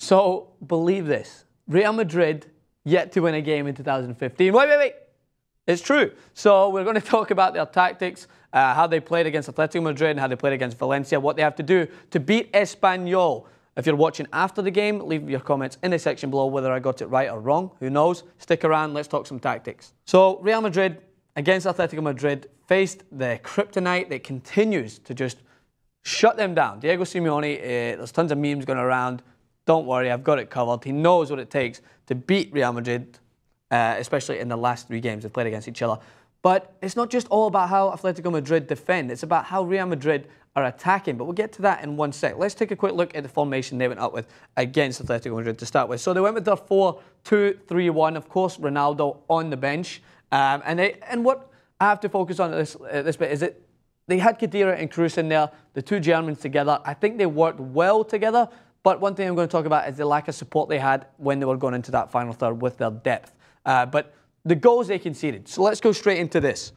So, believe this. Real Madrid yet to win a game in 2015. Wait. It's true. So, we're going to talk about their tactics, how they played against Atletico Madrid and how they played against Valencia, what they have to do to beat Espanyol. If you're watching after the game, leave your comments in the section below whether I got it right or wrong. Who knows? Stick around. Let's talk some tactics. So, Real Madrid against Atletico Madrid faced the kryptonite that continues to just shut them down. Diego Simeone, there's tons of memes going around. Don't worry, I've got it covered. He knows what it takes to beat Real Madrid, especially in the last 3 games they've played against each other. But it's not just all about how Atletico Madrid defend. It's about how Real Madrid are attacking. But we'll get to that in 1 sec. Let's take a quick look at the formation they went up with against Atletico Madrid to start with. So they went with their 4-2-3-1. Of course, Ronaldo on the bench. And what I have to focus on at this bit is that they had Khedira and Kroos in there, the 2 Germans together. I think they worked well together. But one thing I'm going to talk about is the lack of support they had when they were going into that final third with their depth. But the goals they conceded. So let's go straight into this.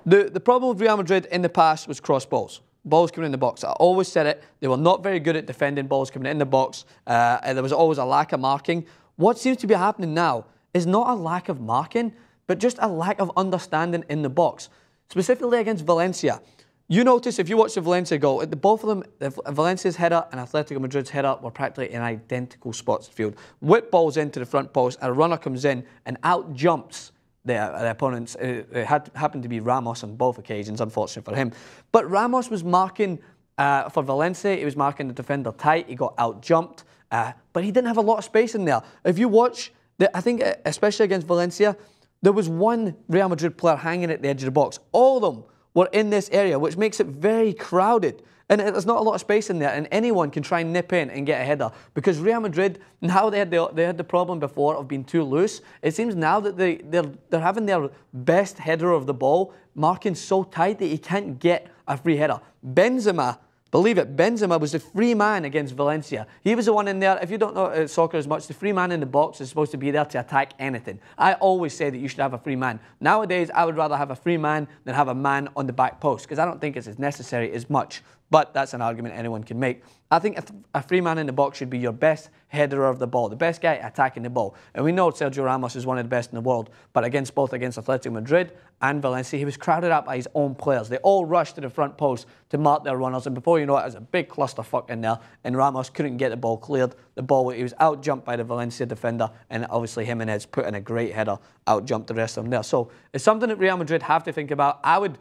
The problem with Real Madrid in the past was cross balls. Balls coming in the box. I always said it. They were not very good at defending balls coming in the box. And there was always a lack of marking. What seems to be happening now is not a lack of marking, but just a lack of understanding in the box. Specifically against Valencia. You notice if you watch the Valencia goal, both of them, Valencia's header and Atletico Madrid's header were practically in identical spots of the field. Whip balls into the front post, a runner comes in and out jumps the opponents. It happened to be Ramos on both occasions, unfortunately for him. But Ramos was marking for Valencia, he was marking the defender tight, he got out jumped, but he didn't have a lot of space in there. If you watch, I think especially against Valencia, there was one Real Madrid player hanging at the edge of the box. All of them were in this area, which makes it very crowded. And there's not a lot of space in there, and anyone can try and nip in and get a header. Because Real Madrid, now they had the problem before of being too loose. It seems now that they're having their best header of the ball marking so tight that he can't get a free header. Benzema, believe it, Benzema was the free man against Valencia. He was the one in there. If you don't know soccer as much, the free man in the box is supposed to be there to attack anything. I always say that you should have a free man. Nowadays, I would rather have a free man than have a man on the back post because I don't think it's as necessary as much. But that's an argument anyone can make. I think a free man in the box should be your best header of the ball, the best guy attacking the ball. And we know Sergio Ramos is one of the best in the world, but both against Atletico Madrid and Valencia, he was crowded out by his own players. They all rushed to the front post to mark their runners, and before you know it, was a big clusterfuck in there, and Ramos couldn't get the ball cleared. The ball, he was out-jumped by the Valencia defender, and obviously Jimenez put in a great header, out-jumped the rest of them there. So it's something that Real Madrid have to think about. I would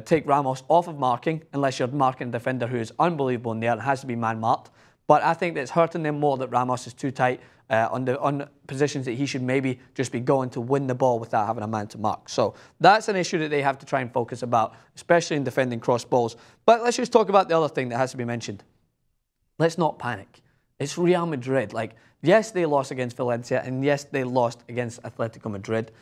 take Ramos off of marking unless you're marking a defender who is unbelievable in there and has to be man-marked. But I think that it's hurting them more that Ramos is too tight on positions that he should maybe just be going to win the ball without having a man to mark. So that's an issue that they have to try and focus about, especially in defending cross balls. But let's just talk about the other thing that has to be mentioned. Let's not panic. It's Real Madrid. Like, yes, they lost against Valencia, and yes, they lost against Atletico Madrid.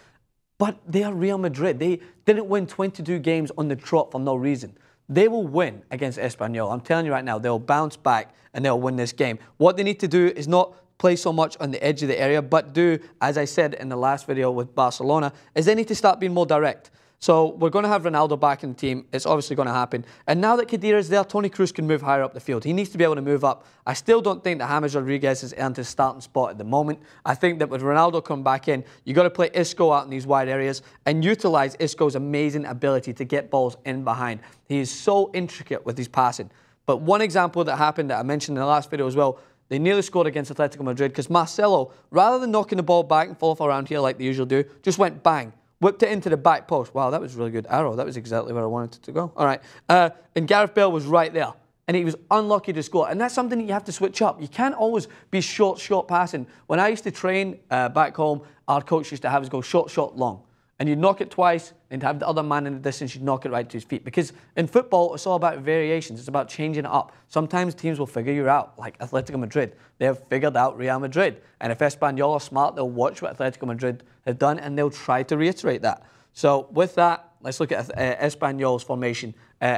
But they are Real Madrid. They didn't win 22 games on the trot for no reason. They will win against Espanyol. I'm telling you right now, they'll bounce back and they'll win this game. What they need to do is not play so much on the edge of the area, but do, as I said in the last video with Barcelona, is they need to start being more direct. So we're going to have Ronaldo back in the team. It's obviously going to happen. And now that Khedira is there, Toni Kroos can move higher up the field. He needs to be able to move up. I still don't think that James Rodriguez has earned his starting spot at the moment. I think that with Ronaldo coming back in, you've got to play Isco out in these wide areas and utilise Isco's amazing ability to get balls in behind. He is so intricate with his passing. But one example that happened that I mentioned in the last video as well, they nearly scored against Atletico Madrid because Marcelo, rather than knocking the ball back and fall off around here like they usually do, just went bang. Whipped it into the back post. Wow, that was a really good arrow. That was exactly where I wanted it to go. All right. And Gareth Bale was right there. And he was unlucky to score. And that's something that you have to switch up. You can't always be short passing. When I used to train back home, our coach used to have us go short, long. And you'd knock it twice, and have the other man in the distance, you'd knock it right to his feet. Because in football, it's all about variations. It's about changing it up. Sometimes teams will figure you out, like Atletico Madrid. They have figured out Real Madrid. And if Espanyol are smart, they'll watch what Atletico Madrid have done, and they'll try to reiterate that. So with that, let's look at Espanyol's formation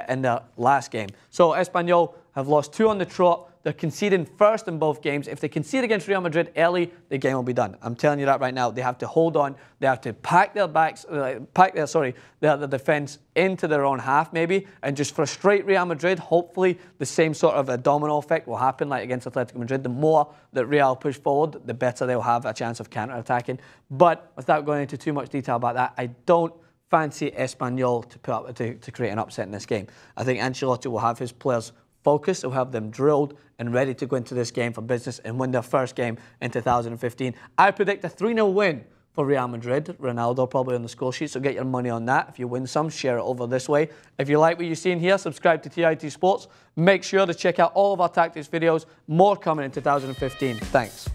in their last game. So Espanyol have lost 2 on the trot. they're conceding first in both games. If they concede against Real Madrid early, the game will be done. I'm telling you that right now. They have to hold on. They have to pack their defense into their own half maybe, and just frustrate Real Madrid. Hopefully, the same sort of a domino effect will happen like against Atletico Madrid. The more that Real push forward, the better they'll have a chance of counter-attacking. But without going into too much detail about that, I don't fancy Espanyol to create an upset in this game. I think Ancelotti will have his players focused, he'll have them drilled and ready to go into this game for business and win their first game in 2015. I predict a 3-0 win for Real Madrid. Ronaldo probably on the score sheet, so get your money on that. If you win some, share it over this way. If you like what you're seeing here, subscribe to TIT Sports. Make sure to check out all of our tactics videos. More coming in 2015. Thanks.